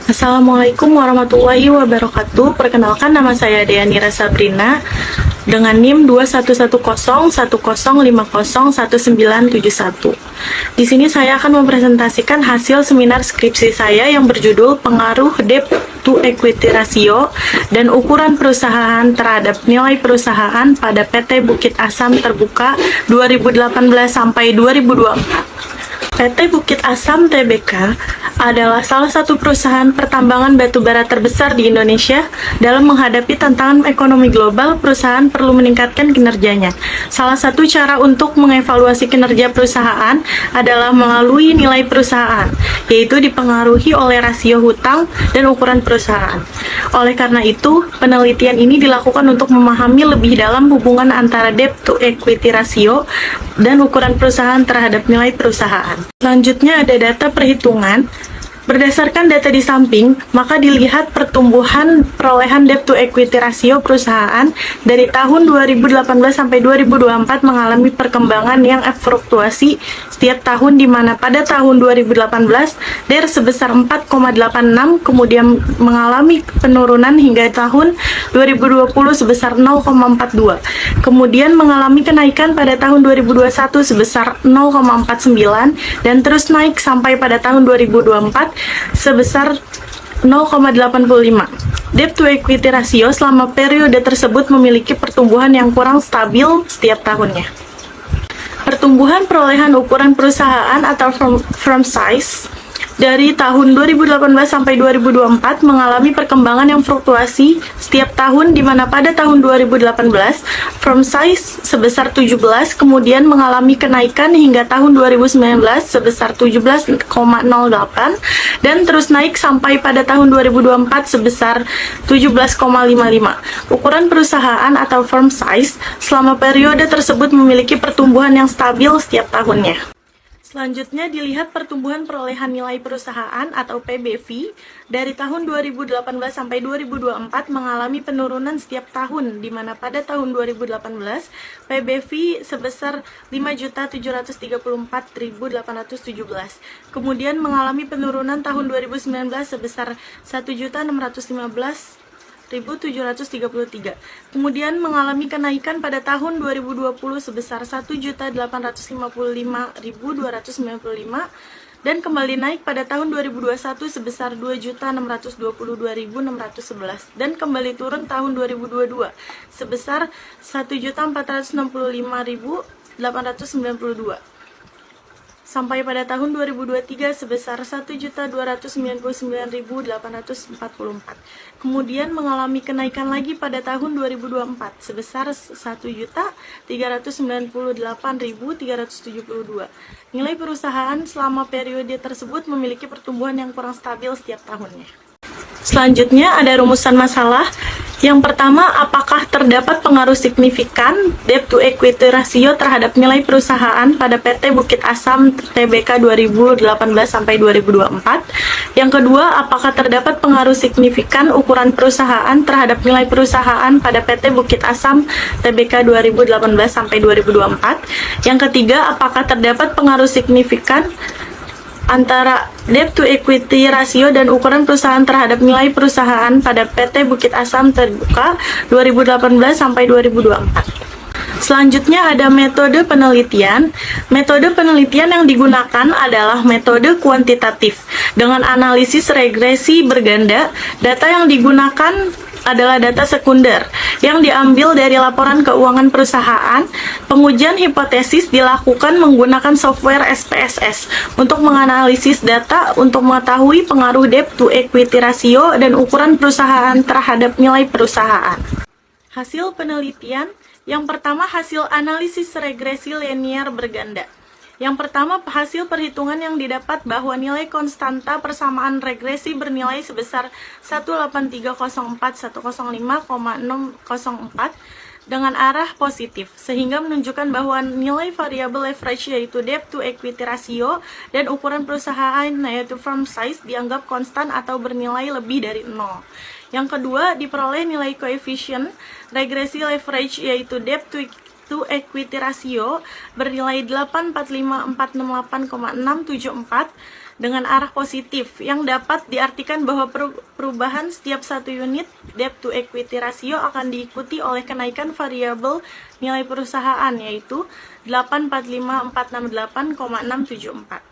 Assalamualaikum warahmatullahi wabarakatuh. Perkenalkan, nama saya Deanira Sabrina dengan NIM 211010501971. Di sini saya akan mempresentasikan hasil seminar skripsi saya yang berjudul Pengaruh Debt to Equity Ratio dan Ukuran Perusahaan Terhadap Nilai Perusahaan pada PT Bukit Asam Terbuka 2018 sampai 2024. PT Bukit Asam Tbk adalah salah satu perusahaan pertambangan batubara terbesar di Indonesia. Dalam menghadapi tantangan ekonomi global, perusahaan perlu meningkatkan kinerjanya. Salah satu cara untuk mengevaluasi kinerja perusahaan adalah melalui nilai perusahaan, yaitu dipengaruhi oleh rasio hutang dan ukuran perusahaan. Oleh karena itu, penelitian ini dilakukan untuk memahami lebih dalam hubungan antara debt to equity ratio dan ukuran perusahaan terhadap nilai perusahaan. Selanjutnya ada data perhitungan. Berdasarkan data di samping, maka dilihat pertumbuhan perolehan debt to equity ratio perusahaan dari tahun 2018 sampai 2024 mengalami perkembangan yang fluktuasi setiap tahun, di mana pada tahun 2018 DER sebesar 4,86, kemudian mengalami penurunan hingga tahun 2020 sebesar 0,42, kemudian mengalami kenaikan pada tahun 2021 sebesar 0,49 dan terus naik sampai pada tahun 2024 sebesar 0,85. Debt to equity ratio selama periode tersebut memiliki pertumbuhan yang kurang stabil setiap tahunnya. Pertumbuhan perolehan ukuran perusahaan atau firm size dari tahun 2018 sampai 2024 mengalami perkembangan yang fluktuasi setiap tahun, di mana pada tahun 2018 firm size sebesar 17, kemudian mengalami kenaikan hingga tahun 2019 sebesar 17,08 dan terus naik sampai pada tahun 2024 sebesar 17,55. Ukuran perusahaan atau firm size selama periode tersebut memiliki pertumbuhan yang stabil setiap tahunnya. Selanjutnya dilihat pertumbuhan perolehan nilai perusahaan atau PBV dari tahun 2018 sampai 2024 mengalami penurunan setiap tahun, di mana pada tahun 2018 PBV sebesar 5.734.817, kemudian mengalami penurunan tahun 2019 sebesar 1.615.733, kemudian mengalami kenaikan pada tahun 2020 sebesar 1.855.295 dan kembali naik pada tahun 2021 sebesar 2.622.611 dan kembali turun tahun 2022 sebesar 1.465.892 sampai pada tahun 2023 sebesar 1.299.844. Kemudian mengalami kenaikan lagi pada tahun 2024 sebesar 1.398.372. Nilai perusahaan selama periode tersebut memiliki pertumbuhan yang kurang stabil setiap tahunnya. Selanjutnya ada rumusan masalah. Yang pertama, apakah terdapat pengaruh signifikan debt to equity ratio terhadap nilai perusahaan pada PT Bukit Asam Tbk 2018 sampai 2024? Yang kedua, apakah terdapat pengaruh signifikan ukuran perusahaan terhadap nilai perusahaan pada PT Bukit Asam Tbk 2018 sampai 2024? Yang ketiga, apakah terdapat pengaruh signifikan antara debt to equity ratio dan ukuran perusahaan terhadap nilai perusahaan pada PT Bukit Asam Terbuka 2018 sampai 2024. Selanjutnya ada metode penelitian. Metode penelitian yang digunakan adalah metode kuantitatif dengan analisis regresi berganda. Data yang digunakan adalah data sekunder yang diambil dari laporan keuangan perusahaan. Pengujian hipotesis dilakukan menggunakan software SPSS untuk menganalisis data untuk mengetahui pengaruh debt to equity ratio dan ukuran perusahaan terhadap nilai perusahaan. Hasil penelitian yang pertama, hasil analisis regresi linear berganda. Yang pertama, hasil perhitungan yang didapat bahwa nilai konstanta persamaan regresi bernilai sebesar 18304.105,604 dengan arah positif, sehingga menunjukkan bahwa nilai variabel leverage yaitu debt to equity ratio dan ukuran perusahaan yaitu firm size dianggap konstan atau bernilai lebih dari 0. Yang kedua, diperoleh nilai koefisien regresi leverage yaitu debt to equity ratio bernilai 845.468,674 dengan arah positif, yang dapat diartikan bahwa perubahan setiap satu unit debt to equity ratio akan diikuti oleh kenaikan variabel nilai perusahaan, yaitu 845.468,674.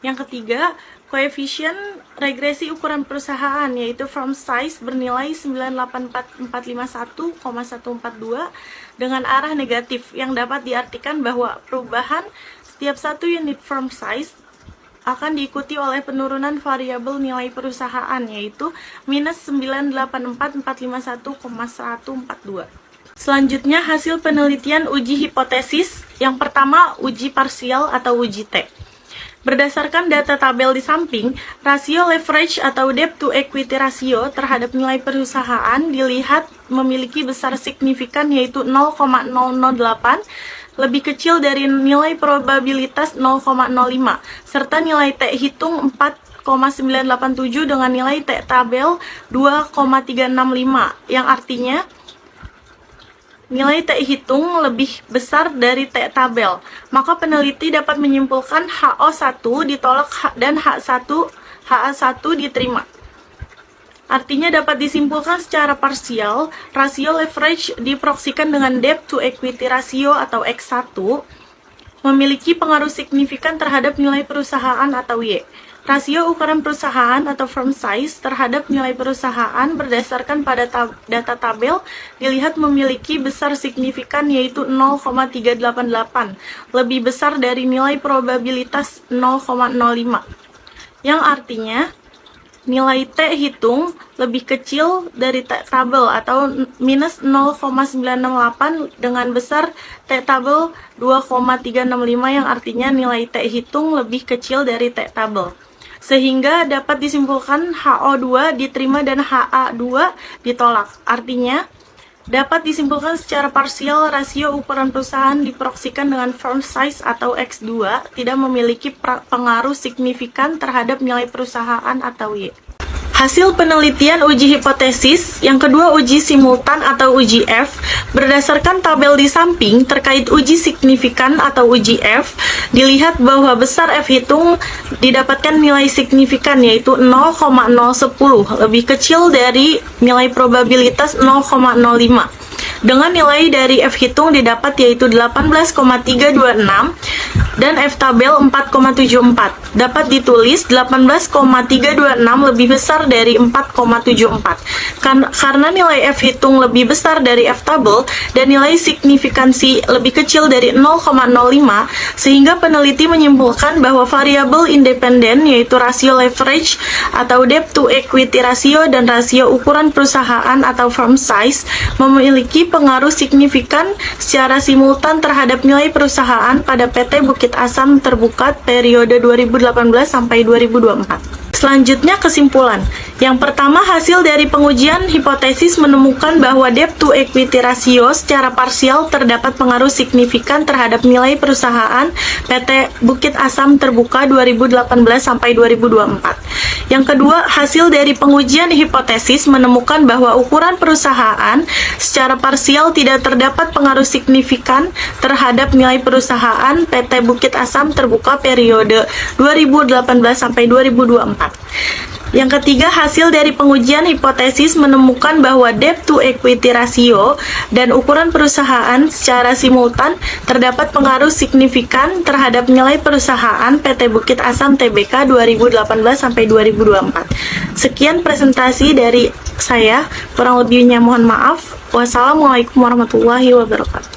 Yang ketiga, koefisien regresi ukuran perusahaan, yaitu firm size bernilai 984.451,142 dengan arah negatif, yang dapat diartikan bahwa perubahan setiap satu unit firm size akan diikuti oleh penurunan variabel nilai perusahaan, yaitu minus 984.451,142. Selanjutnya, hasil penelitian uji hipotesis. Yang pertama, uji parsial atau uji T. Berdasarkan data tabel di samping, rasio leverage atau debt to equity ratio terhadap nilai perusahaan dilihat memiliki besar signifikan, yaitu 0,008, lebih kecil dari nilai probabilitas 0,05, serta nilai T hitung 4,987 dengan nilai T tabel 2,365, yang artinya nilai T hitung lebih besar dari T tabel. Maka peneliti dapat menyimpulkan HO1 ditolak dan HA1 diterima. Artinya dapat disimpulkan secara parsial, rasio leverage diproksikan dengan debt to equity ratio atau X1 memiliki pengaruh signifikan terhadap nilai perusahaan atau Y. Rasio ukuran perusahaan atau firm size terhadap nilai perusahaan berdasarkan pada data tabel dilihat memiliki besar signifikan, yaitu 0,388, lebih besar dari nilai probabilitas 0,05, yang artinya nilai T hitung lebih kecil dari T tabel atau minus 0,968 dengan besar T tabel 2,365, yang artinya nilai T hitung lebih kecil dari T tabel. Sehingga dapat disimpulkan HO2 diterima dan HA2 ditolak. Artinya dapat disimpulkan secara parsial rasio ukuran perusahaan diproksikan dengan firm size atau X2 tidak memiliki pengaruh signifikan terhadap nilai perusahaan atau Y. Hasil penelitian uji hipotesis. Yang kedua, uji simultan atau uji F. Berdasarkan tabel di samping terkait uji signifikan atau uji F, dilihat bahwa besar F hitung didapatkan nilai signifikan, yaitu 0,010, lebih kecil dari nilai probabilitas 0,05. Dengan nilai dari F hitung didapat yaitu 18,326 dan F tabel 4,74. Dapat ditulis 18,326 lebih besar dari 4,74. Karena nilai F hitung lebih besar dari F tabel dan nilai signifikansi lebih kecil dari 0,05, sehingga peneliti menyimpulkan bahwa variabel independen, yaitu rasio leverage atau debt to equity ratio dan rasio ukuran perusahaan atau firm size, memiliki pengaruh signifikan secara simultan terhadap nilai perusahaan pada PT Bukit Asam Terbuka periode 2018 sampai 2024. Selanjutnya, kesimpulan. Yang pertama, hasil dari pengujian hipotesis menemukan bahwa debt to equity ratio secara parsial terdapat pengaruh signifikan terhadap nilai perusahaan PT Bukit Asam Terbuka 2018 sampai 2024. Yang kedua, hasil dari pengujian hipotesis menemukan bahwa ukuran perusahaan secara parsial tidak terdapat pengaruh signifikan terhadap nilai perusahaan PT Bukit Asam Terbuka periode 2018 sampai 2024. Yang ketiga, hasil dari pengujian hipotesis menemukan bahwa debt to equity ratio dan ukuran perusahaan secara simultan terdapat pengaruh signifikan terhadap nilai perusahaan PT Bukit Asam Tbk 2018 sampai 2024. Sekian presentasi dari saya, kurang lebihnya mohon maaf. Wassalamualaikum warahmatullahi wabarakatuh.